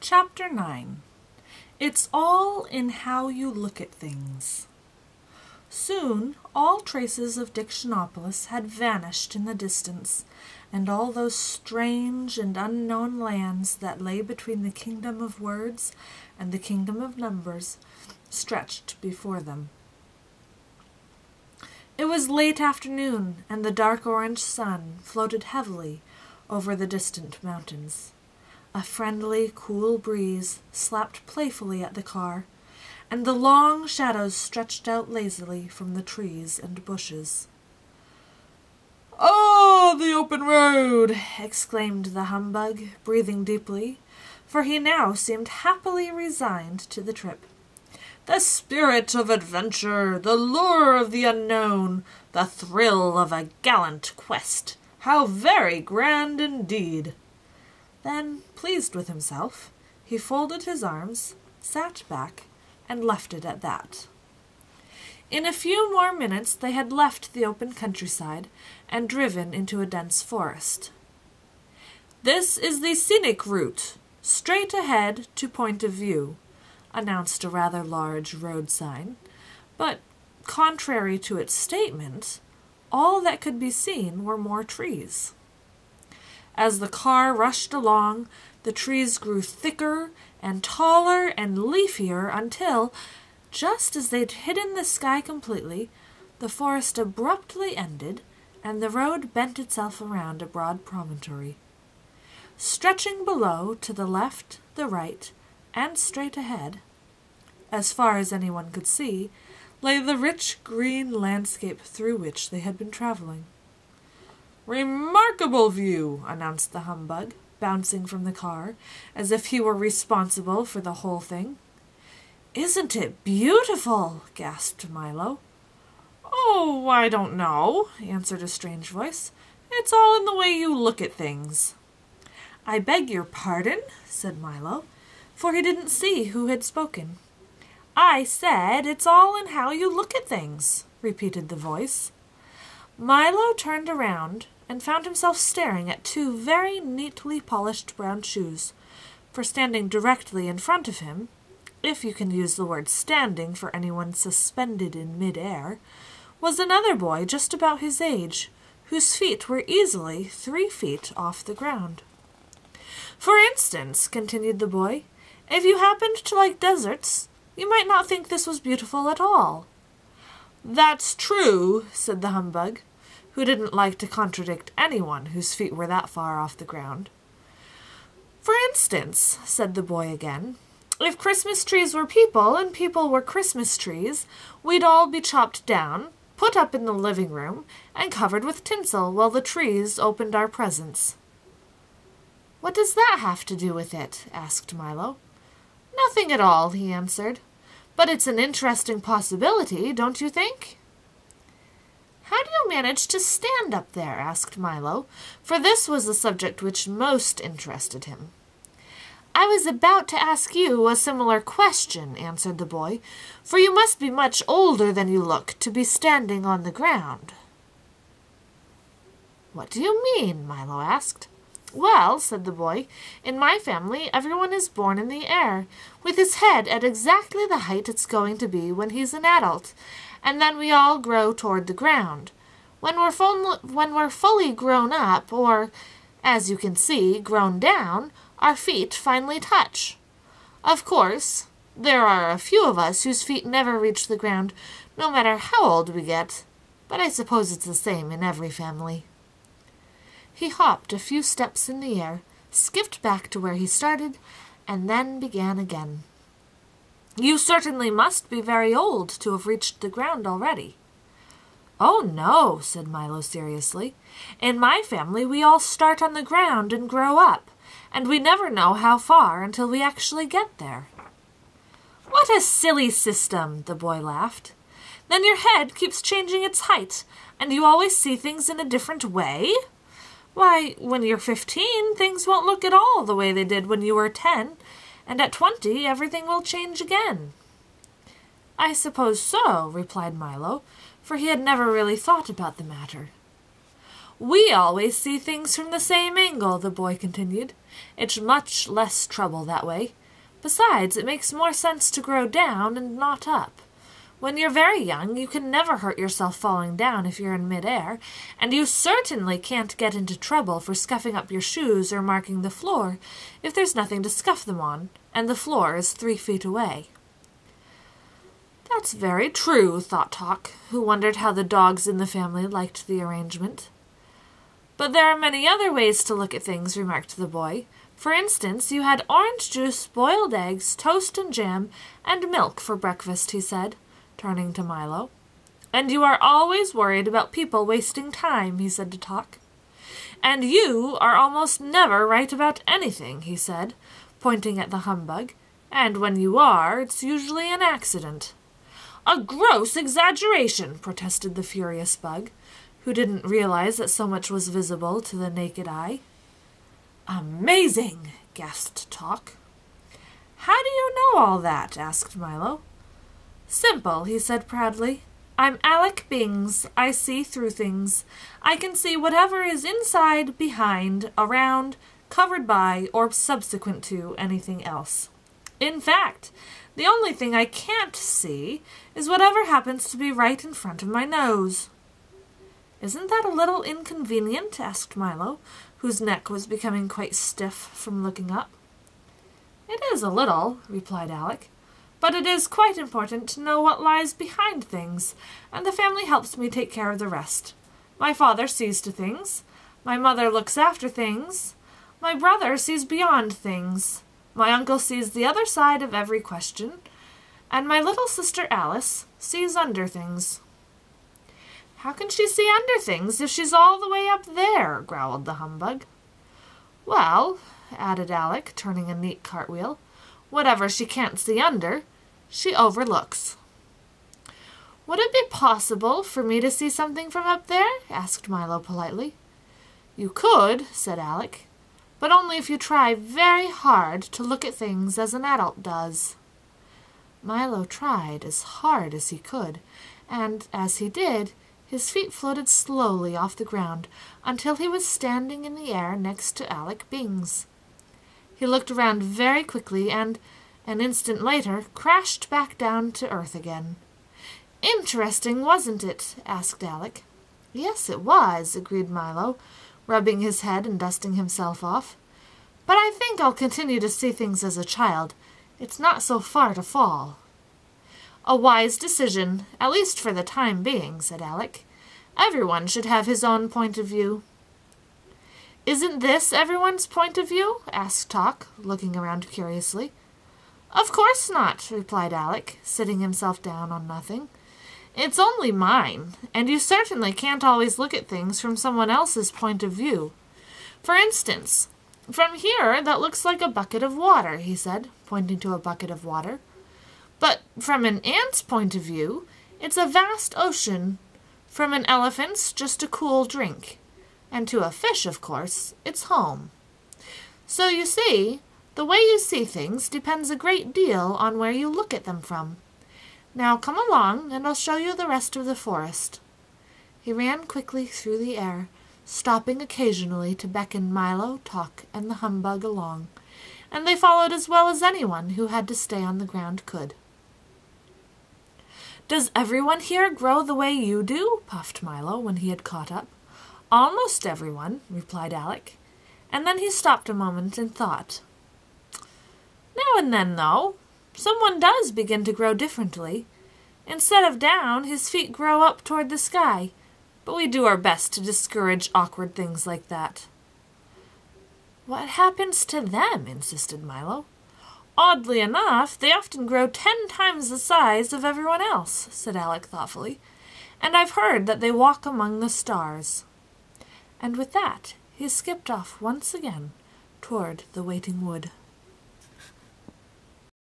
Chapter 9. It's all in how you look at things. Soon all traces of Dictionopolis had vanished in the distance, and all those strange and unknown lands that lay between the kingdom of words and the kingdom of numbers stretched before them. It was late afternoon, and the dark orange sun floated heavily over the distant mountains. A friendly, cool breeze slapped playfully at the car, and the long shadows stretched out lazily from the trees and bushes. "Oh, the open road!" exclaimed the humbug, breathing deeply, for he now seemed happily resigned to the trip. "The spirit of adventure, the lure of the unknown, the thrill of a gallant quest. How very grand indeed!" Then, pleased with himself, he folded his arms, sat back, and left it at that. In a few more minutes they had left the open countryside and driven into a dense forest. "This is the scenic route, straight ahead to Point of View," announced a rather large road sign, but, contrary to its statement, all that could be seen were more trees. As the car rushed along, the trees grew thicker and taller and leafier until, just as they'd hidden the sky completely, the forest abruptly ended and the road bent itself around a broad promontory. Stretching below to the left, the right, and straight ahead, as far as anyone could see, lay the rich green landscape through which they had been traveling. "Remarkable view," announced the humbug, bouncing from the car, as if he were responsible for the whole thing. "Isn't it beautiful?" gasped Milo. "Oh, I don't know," answered a strange voice. "It's all in the way you look at things." "I beg your pardon," said Milo, for he didn't see who had spoken. "I said it's all in how you look at things," repeated the voice. Milo turned around and found himself staring at two very neatly polished brown shoes, for standing directly in front of him, if you can use the word standing for anyone suspended in mid-air, was another boy just about his age, whose feet were easily 3 feet off the ground. "For instance," continued the boy, "if you happened to like deserts, you might not think this was beautiful at all." "That's true," said the humbug, who didn't like to contradict anyone whose feet were that far off the ground. "For instance," said the boy again, "if Christmas trees were people and people were Christmas trees, we'd all be chopped down, put up in the living room, and covered with tinsel while the trees opened our presents." "What does that have to do with it?" asked Milo. "Nothing at all," he answered. "But it's an interesting possibility, don't you think?" "How do you manage to stand up there?" asked Milo, for this was the subject which most interested him. "I was about to ask you a similar question," answered the boy, "for you must be much older than you look to be standing on the ground." "What do you mean?" Milo asked. "Well," said the boy, "in my family everyone is born in the air, with his head at exactly the height it's going to be when he's an adult, and then we all grow toward the ground. When we're fully grown up, or, as you can see, grown down, our feet finally touch. Of course, there are a few of us whose feet never reach the ground, no matter how old we get, but I suppose it's the same in every family." He hopped a few steps in the air, skipped back to where he started, and then began again. "You certainly must be very old to have reached the ground already." "Oh, no," said Milo seriously. "In my family we all start on the ground and grow up, and we never know how far until we actually get there." "What a silly system!" the boy laughed. "Then your head keeps changing its height, and you always see things in a different way? Why, when you're 15, things won't look at all the way they did when you were 10, and at 20 everything will change again." "I suppose so," replied Milo, for he had never really thought about the matter. We always see things from the same angle, the boy continued. It's much less trouble that way. Besides, it makes more sense to grow down and not up. When you're very young, you can never hurt yourself falling down if you're in mid-air, and you certainly can't get into trouble for scuffing up your shoes or marking the floor if there's nothing to scuff them on, and the floor is 3 feet away. That's very true, thought Tock, who wondered how the dogs in the family liked the arrangement. But there are many other ways to look at things, remarked the boy. For instance, you had orange juice, boiled eggs, toast and jam, and milk for breakfast, he said, turning to Milo. And you are always worried about people wasting time, he said to Tock. And you are almost never right about anything, he said, pointing at the humbug. And when you are, it's usually an accident. A gross exaggeration, protested the furious bug, who didn't realize that so much was visible to the naked eye. Amazing, gasped Tock. How do you know all that? Asked Milo. Simple, he said proudly. I'm Alec Bings. I see through things. I can see whatever is inside, behind, around, covered by, or subsequent to anything else. In fact, the only thing I can't see is whatever happens to be right in front of my nose. Isn't that a little inconvenient? Asked Milo, whose neck was becoming quite stiff from looking up. It is a little, replied Alec, but it is quite important to know what lies behind things, and the family helps me take care of the rest. My father sees to things, my mother looks after things, my brother sees beyond things, my uncle sees the other side of every question, and my little sister Alice sees under things. How can she see under things if she's all the way up there? Growled the humbug. Well, added Alec, turning a neat cartwheel, whatever she can't see under, she overlooks. Would it be possible for me to see something from up there? Asked Milo politely. You could, said Alec, but only if you try very hard to look at things as an adult does. Milo tried as hard as he could, and as he did, his feet floated slowly off the ground until he was standing in the air next to Alec Bings. He looked around very quickly and, an instant later, crashed back down to earth again. Interesting, wasn't it? Asked Alec. Yes, it was, agreed Milo, rubbing his head and dusting himself off. But I think I'll continue to see things as a child. It's not so far to fall. A wise decision, at least for the time being, said Alec. Everyone should have his own point of view. Isn't this everyone's point of view? Asked Tock, looking around curiously. Of course not, replied Alec, sitting himself down on nothing. It's only mine, and you certainly can't always look at things from someone else's point of view. For instance, from here that looks like a bucket of water, he said, pointing to a bucket of water. But from an ant's point of view, it's a vast ocean. From an elephant's, just a cool drink. And to a fish, of course, it's home. So you see, the way you see things depends a great deal on where you look at them from. Now come along, and I'll show you the rest of the forest. He ran quickly through the air, stopping occasionally to beckon Milo, Tock, and the humbug along, and they followed as well as anyone who had to stay on the ground could. Does everyone here grow the way you do? Puffed Milo when he had caught up. Almost everyone, replied Alec, and then he stopped a moment and thought. Now and then, though, someone does begin to grow differently. Instead of down, his feet grow up toward the sky, but we do our best to discourage awkward things like that. What happens to them? Insisted Milo. Oddly enough, they often grow 10 times the size of everyone else, said Alec thoughtfully, and I've heard that they walk among the stars. And with that, he skipped off once again toward the waiting wood.